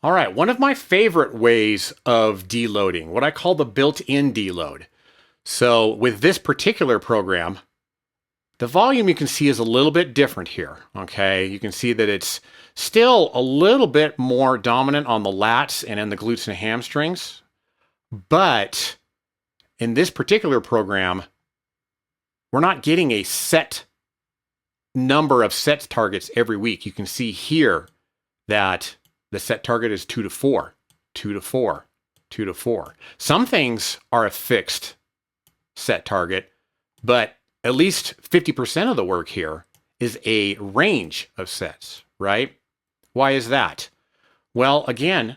All right, one of my favorite ways of deloading, what I call the built-in deload. So with this particular program, the volume you can see is a little bit different here, okay? You can see that it's still a little bit more dominant on the lats and in the glutes and hamstrings, but in this particular program, we're not getting a set number of sets targets every week. You can see here that the set target is 2 to 4, 2 to 4, 2 to 4. Some things are a fixed set target, but at least 50% of the work here is a range of sets, right? Why is that? Well, again,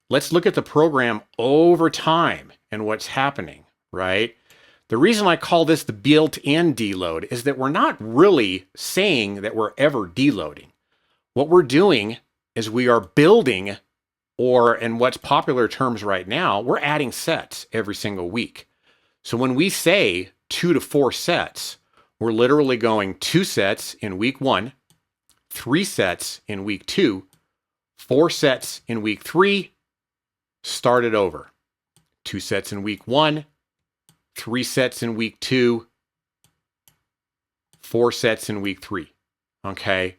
let's look at the program over time and what's happening, right? The reason I call this the built-in deload is that we're not really saying that we're ever deloading. What we're doing is we are building, or in what's popular terms right now, we're adding sets every single week. So when we say 2 to 4 sets, we're literally going 2 sets in week 1, 3 sets in week 2, 4 sets in week 3, start it over. 2 sets in week 1, 3 sets in week 2, 4 sets in week 3. Okay?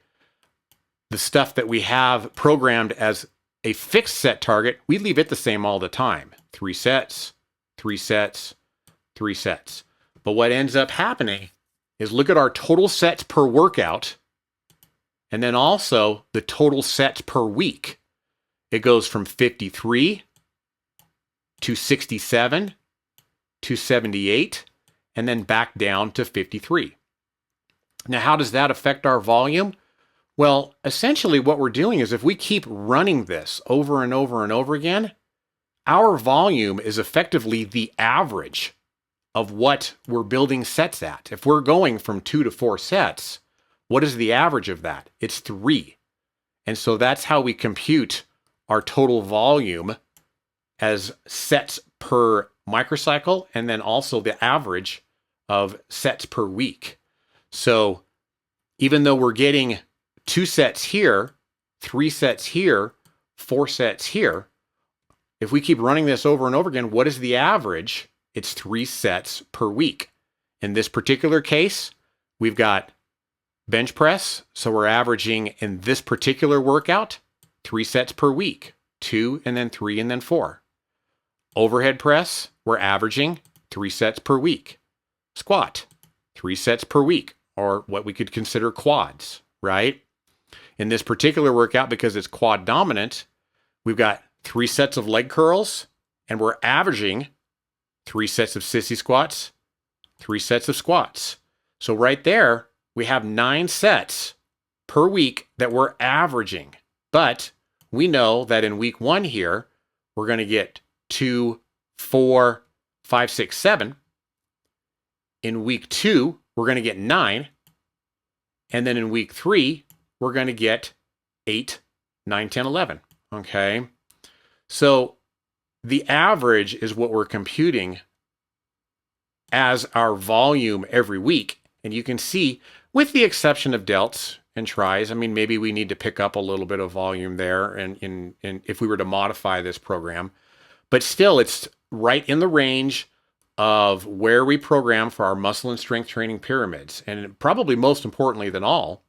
The stuff that we have programmed as a fixed set target, we leave it the same all the time. 3 sets, 3 sets, 3 sets. But what ends up happening is look at our total sets per workout, and then also the total sets per week. It goes from 53 to 67 to 78, and then back down to 53. Now, how does that affect our volume? Well, essentially what we're doing is if we keep running this over and over and over again, our volume is effectively the average of what we're building sets at. If we're going from 2 to 4 sets, what is the average of that? It's 3. And so that's how we compute our total volume as sets per microcycle, and then also the average of sets per week. So even though we're getting 2 sets here, 3 sets here, 4 sets here, if we keep running this over and over again, what is the average? It's 3 sets per week. In this particular case, we've got bench press, so we're averaging in this particular workout 3 sets per week, 2 and then 3 and then 4. Overhead press, we're averaging 3 sets per week. Squat, 3 sets per week, or what we could consider quads, right? In this particular workout, because it's quad dominant, we've got 3 sets of leg curls, and we're averaging 3 sets of sissy squats, 3 sets of squats. So right there, we have 9 sets per week that we're averaging. But we know that in week 1 here, we're going to get 2, 4, 5, 6, 7. In week 2, we're going to get 9. And then in week 3, we're going to get 8, 9, 10, 11. Okay? So the average is what we're computing as our volume every week. And you can see, with the exception of delts and tries, I mean, maybe we need to pick up a little bit of volume there and if we were to modify this program. But still, it's right in the range of where we program for our muscle and strength training pyramids. And probably most importantly than all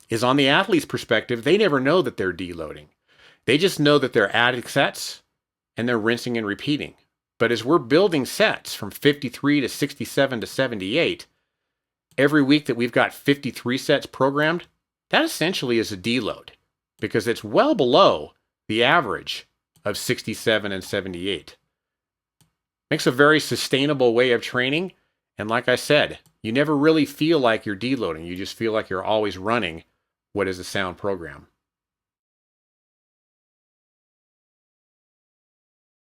is on the athlete's perspective, they never know that they're deloading. They just know that they're adding sets and they're rinsing and repeating. But as we're building sets from 53 to 67 to 78, every week that we've got 53 sets programmed, that essentially is a deload because it's well below the average of 67 and 78. Makes a very sustainable way of training. And like I said, you never really feel like you're deloading. You just feel like you're always running what is a sound program.